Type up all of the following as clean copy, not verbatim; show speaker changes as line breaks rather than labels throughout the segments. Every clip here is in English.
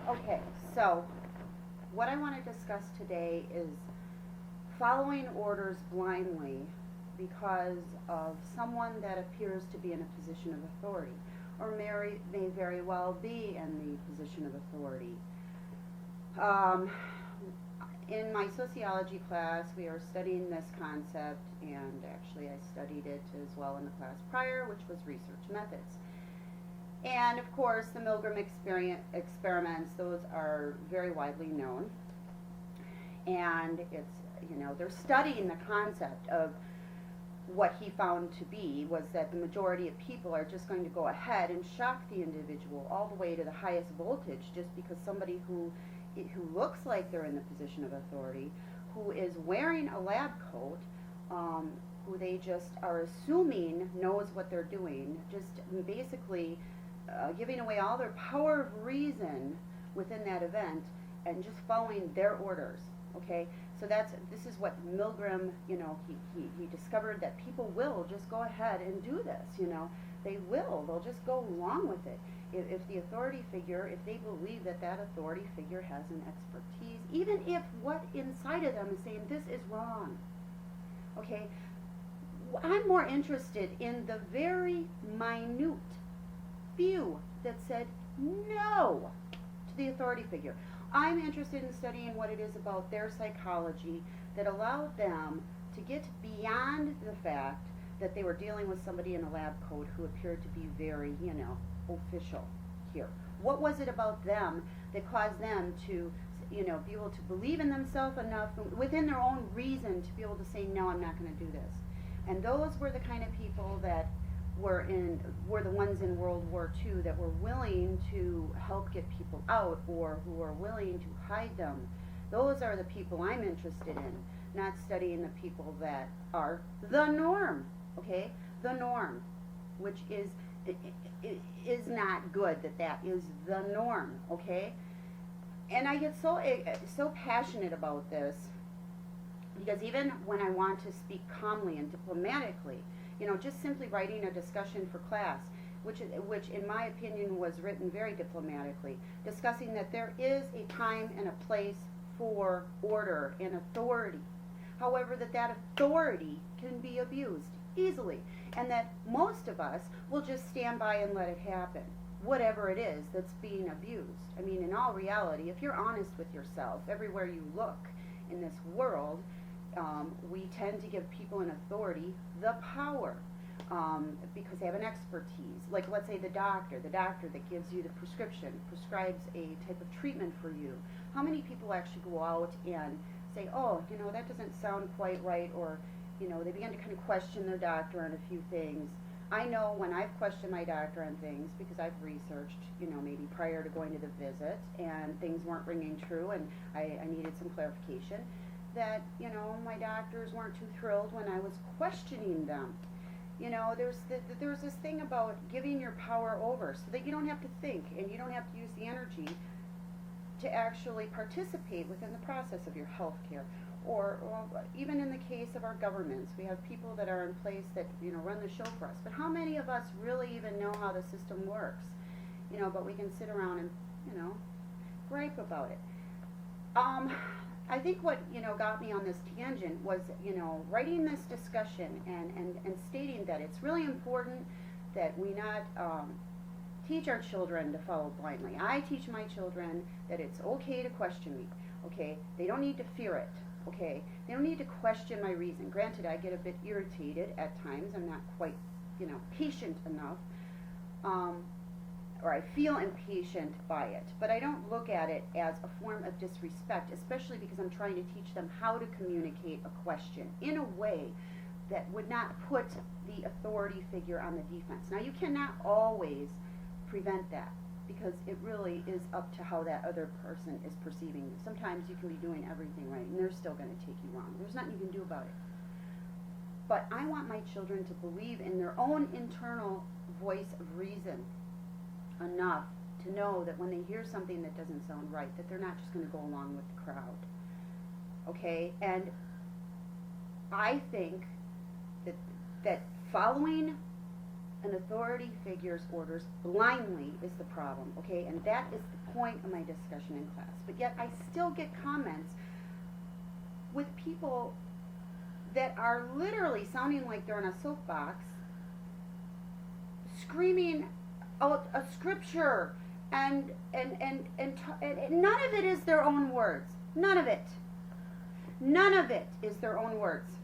Okay, so what I want to discuss today is following orders blindly because of someone that appears to be in a position of authority, or may very well be in the position of authority. Um, in my sociology class, we are studying this concept, and actually I studied it as well in the class prior, which was research methods. And of course, the Milgram experiments, those are very widely known. And they're studying the concept of what he found to be was that the majority of people are just going to go ahead and shock the individual all the way to the highest voltage just because somebody who looks like they're in the position of authority, who is wearing a lab coat, who they just are assuming knows what they're doing, just basically giving away all their power of reason within that event and just following their orders. Okay, so this is what Milgram, he discovered that people will just go ahead and do this. They'll just go along with it. If the authority figure, if they believe that authority figure has an expertise, even if what inside of them is saying this is wrong. Okay, I'm more interested in the very minute few that said no to the authority figure. I'm interested in studying what it is about their psychology that allowed them to get beyond the fact that they were dealing with somebody in a lab coat who appeared to be very, official here. What was it about them that caused them to, be able to believe in themselves enough within their own reason to be able to say, no, I'm not going to do this. And those were the kind of people that were the ones in World War II that were willing to help get people out or who were willing to hide them. Those are the people I'm interested in, not studying the people that are the norm, okay? The norm, which is not good that is the norm, okay? And I get so passionate about this because even when I want to speak calmly and diplomatically, just simply writing a discussion for class, which in my opinion was written very diplomatically, discussing that there is a time and a place for order and authority. However, that authority can be abused easily, and that most of us will just stand by and let it happen, whatever it is that's being abused. I mean, in all reality, if you're honest with yourself, everywhere you look in this world, we tend to give people in authority the power because they have an expertise. Like, let's say the doctor that gives you the prescription, prescribes a type of treatment for you. How many people actually go out and say, oh, that doesn't sound quite right, or, they begin to kind of question their doctor on a few things. I know when I've questioned my doctor on things because I've researched, maybe prior to going to the visit, and things weren't ringing true and I needed some clarification, that, my doctors weren't too thrilled when I was questioning them. There's this thing about giving your power over so that you don't have to think and you don't have to use the energy to actually participate within the process of your health care. Or even in the case of our governments, we have people that are in place that, run the show for us. But how many of us really even know how the system works? But we can sit around and, gripe about it. I think what, got me on this tangent was, writing this discussion and stating that it's really important that we not teach our children to follow blindly. I teach my children that it's okay to question me, okay? They don't need to fear it, okay? They don't need to question my reason. Granted, I get a bit irritated at times. I'm not quite, patient enough. Or I feel impatient by it, but I don't look at it as a form of disrespect, especially because I'm trying to teach them how to communicate a question in a way that would not put the authority figure on the defense. Now, you cannot always prevent that because it really is up to how that other person is perceiving you. Sometimes you can be doing everything right and they're still going to take you wrong. There's nothing you can do about it. But I want my children to believe in their own internal voice of reason enough to know that when they hear something that doesn't sound right, that they're not just going to go along with the crowd. Okay? And I think that following An authority figure's orders blindly is the problem, okay? And that is the point of my discussion in class. But yet I still get comments with people that are literally sounding like they're in a soapbox, screaming out a scripture, and none of it is their own words. None of it. None of it is their own words.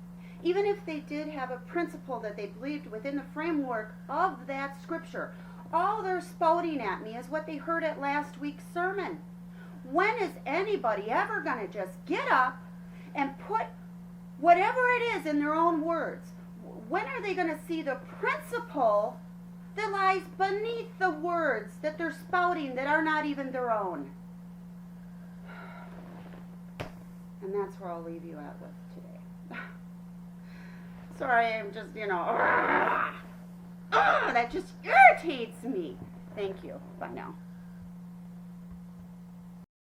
Even if they did have a principle that they believed within the framework of that scripture, all they're spouting at me is what they heard at last week's sermon. When is anybody ever going to just get up and put whatever it is in their own words? When are they going to see the principle that lies beneath the words that they're spouting that are not even their own? And that's where I'll leave you at with today. Sorry, I'm just, that just irritates me. Thank you. Bye now.